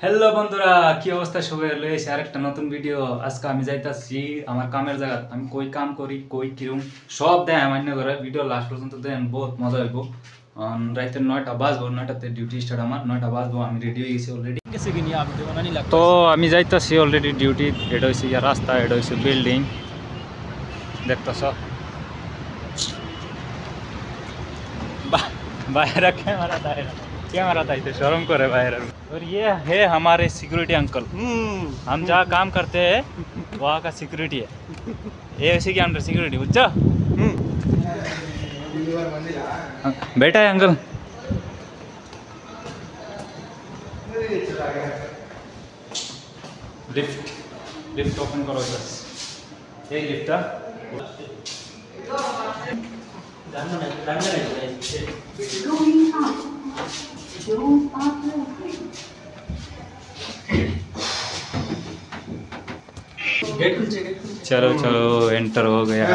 Hello বন্ধুরা, কি অবস্থা সবাই? লয়েছে আরেকটা নতুন ভিডিও। আজকে আমি যাইতাছি আমার কামের জায়গা। আমি কই কাম করি, কই কিরম সব দেয় মান্য করে ভিডিও লাস্ট পর্যন্ত দেন, বহুত মজা হইব। রাইতে 9টা বাজবো, 9টাতে ডিউটি স্টার্ট আমার। 9টা বাজবো, আমি রেডি হয়ে গেছি অলরেডি। তো আমি যাইতাছি অলরেডি ডিউটি। এটা হয়েছে ইয়া রাস্তা, এটা হয়েছে বিল্ডিং, দেখতেছ। বাইরে कैमरा था इसे शर्म करे बाहर। और ये है हमारे सिक्योरिटी अंकल। हम जहाँ काम करते हैं वहाँ का सिक्योरिटी है ये, इसी के अंडर सिक्योरिटी बुझा। बैठा है अंकल। लिफ्ट लिफ्ट ओपन करो इधर। ये लिफ्ट है। चलो चलो एंटर हो गया।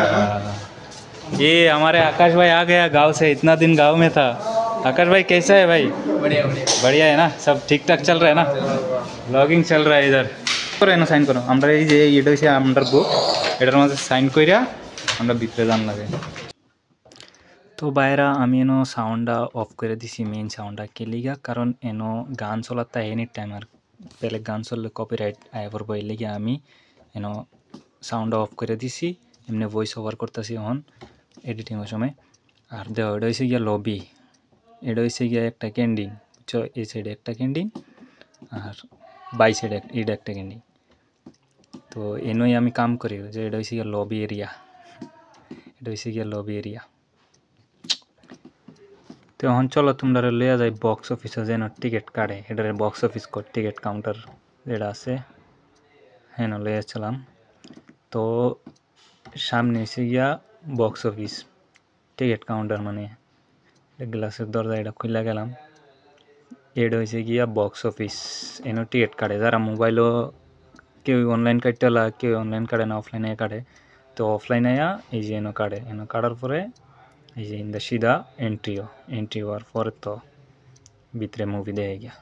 ये हमारे आकाश भाई आ गया गांव से। इतना दिन गांव में था। आकाश भाई कैसा है भाई? बढ़िया बढ़िया बढ़िया है ना? सब ठीक ठाक चल रहा है ना? ब्लॉगिंग चल रहा है इधर। करो ना साइन करो। আমরা এই যে এটা হইছে আমরার বুক, এটার মধ্যে সাইন কইরা আমরা ভিতরে যান লাগে। তো বাইরা আমি এনো সাউন্ডটা অফ করে দিছি, মেইন সাউন্ডটা কেলিগা, কারণ এনো গান চলাতে এনি টাইম আর বেলেগ গান চললে কপিরাইট আয় পড়ব। এর লিগে আমি এনো সাউন্ডটা অফ করে দিছি, এমনি ভয়েস ওভার করতেছি এখন এডিটিংয়ের সময়। আর দেখো এটা হয়েছে গিয়া লবি, এটা হয়েছে গিয়া একটা ক্যান্টিন, বুঝছো? এই সাইডে একটা ক্যান্টিন আর বাই সাইডে এটা একটা ক্যান্টিন। তো এনই আমি কাম করি যে এটা হয়েছে গিয়া লবি এরিয়া, এটা হয়েছে গিয়া লবি এরিয়া। তো এখন চলো তোমরা লইয়া যাই বক্স অফিসে যেন টিকিট কাটে। এটার বক্স অফিস টিকিট কাউন্টার যেটা আছে হ্যাঁ লইয়া চলাম। তো সামনে এসে গিয়া বক্স অফিস টিকিট কাউন্টার, মানে গ্লাসের দরজা এটা খুলে গেলাম। এটা হয়েছে গিয়া বক্স অফিস, এনে টিকিট কাটে। যারা মোবাইলও কেউ অনলাইন কাটতে হলা, কেউ অনলাইন কাটে না, অফলাইনে কাটে। তো অফলাইনে এই যে এনে কাটে, এনে কাটার পরে এই যে ইন্দা সিধা এন্ট্রি হওয়ার পরে তো ভিতরে মুভি দেখে গিয়া।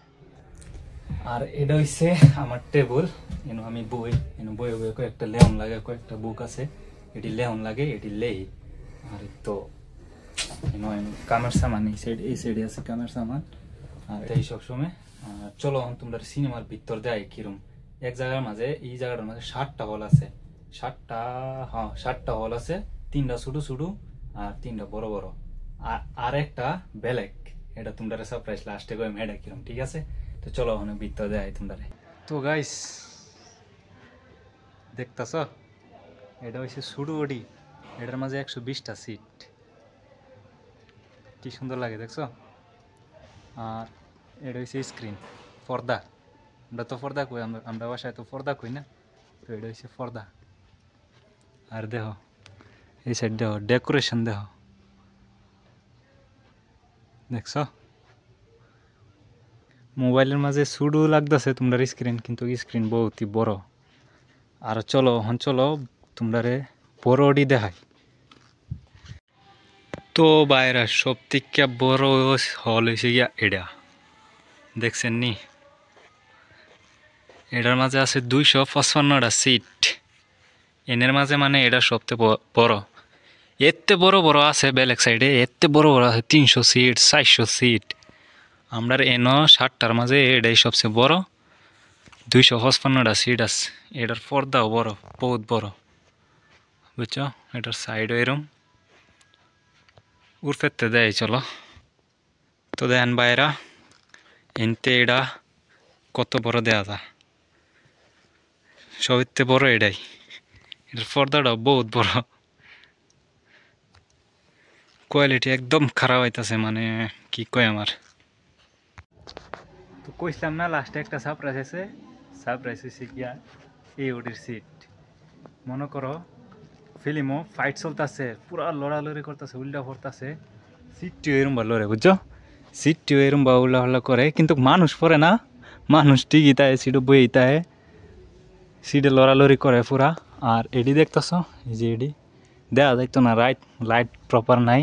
আর এটা হইছে আমার টেবল, এনে আমি বই, এনে বই বই কয়েকটা লেহন লাগে, কয়েকটা বুক আছে, এটি লেহন লাগে, এটি লেই। আর তো কামের সামান এই সাইডে আছে কামের সামান। আর এই সব সময় চলো তোমরা সিনেমার ভিতর দেয় কিরম। এক জায়গার মাঝে, এই জায়গাটার মাঝে 7টা হল আছে, 7টা হল আছে, 3টা ছোটো ছোটো আর 3টা বড় বড়, আর একটা বেলেগ। এটা তোমরা সারপ্রাইজ লাস্টে কই মেডা কিরম, ঠিক আছে? তো চলো ওখানে ভিতর দেয় তোমরা। তো গাইস দেখতাছ, এটা হচ্ছে ছোটো ওডি, এটার মাঝে 120টা সিট, কি সুন্দর লাগে দেখছো। আর এটা হচ্ছে স্ক্রিন, পর্দা। আমরা তো পর্দা কই, আমরা বাসায় তো পর্দা কই না, তো এটা হচ্ছে পর্দা। আর দেখো এই সাইড দেখো ডেকোরেশন, দেখো দেখছো। মোবাইলের মাঝে ছোটো লাগতেছে তোমরা স্ক্রিন, কিন্তু স্ক্রিন বহুতই বড়। আর চলো এখন চলো তোমরা বড় ওডি দেখাই। তো বাইরা সব থেকে বড় হল হয়েছে গিয়া এটা, দেখছেন নি? এটার মাঝে আছে 255টা সিট। এনের মাঝে মানে এটা সবচেয়ে বড়। এতে বড় বড় আছে বেলেগ সাইডে, এতে বড় বড় আছে 300 সিট, 400 সিট। আমরা এনো 7টার মাঝে এটাই সবচেয়ে বড়, 255টা সিট আছে। এটার পর্দাও বড়, বহুত বড়, বুঝছো? এটার সাইডও এরম উর্ফেতে দেয়। চলো তো দেখেন বাইরা এনতে এটা কত বড় দেয়া যায়, সবইতে বড় এটাই। এটার পর্দাটাও বহুত বড়, কোয়ালিটি একদম খারাপ হইতাছে, মানে কি কয় আমার। তো কইছিলাম না লাস্টে একটা সারপ্রাইজ আছে। সারপ্রাইজ হয়েছে গিয়া এই ওডির সিট। মনে করো ফিল্মও ফাইট চলতেছে, পুরা লড়ালড়ি করতেছে, উল্টা পড়তেছে, সিটটিও এরম বা লড়ে, বুঝছো? সিটটিও এরম বা উল্লা হল্লা করে, কিন্তু মানুষ পড়ে না, মানুষ ঠিকই তাই সিটও বই তাই সিটে লড়ালড়ি করে পুরা। আর এডি দেখতেছ, এই যে এডি দেওয়া যাইতো না, লাইট প্রপার নাই,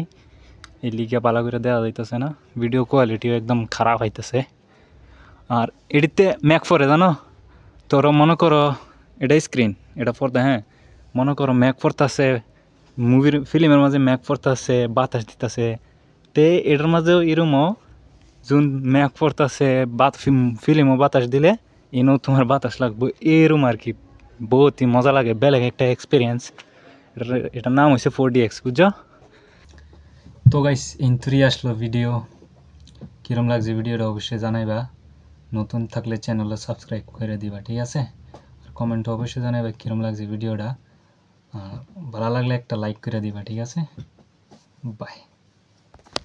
এই লিগে পালা করে দেওয়া যাইতেছে না। ভিডিও কোয়ালিটিও একদম খারাপ হইতেছে। আর এটিতে ম্যাক পড়ে জানো, তোরা মনে করো এটা স্ক্রিন, এটা পর্দা, হ্যাঁ মনে করো ম্যাক পড়তেছে, মুভির ফিল্মের মাঝে ম্যাক পড়তেছে, বাতাস দিতেছে, তে এটার মাঝেও এরমও যখন ম্যাক পড়তেছে ফিল্মও বাতাস দিলে এনও তোমার বাতাস লাগবে, এরম আর কি, বহুতই মজা লাগে, বেলেগ একটা এক্সপিরিয়েন্স। এটার নাম হয়েছে 4DX, বুঝছো? তো গাইস ইন্তুরি আসলো ভিডিও, কিরম লাগছে ভিডিওটা অবশ্যই জানাইবা, নতুন থাকলে চ্যানেলটা সাবস্ক্রাইব করে দিবা, ঠিক আছে? আর কমেন্টে অবশ্যই জানাইবা কিরম লাগছে ভিডিওটা, ভালো লাগলে একটা লাইক করে দিবা, ঠিক আছে? বাই।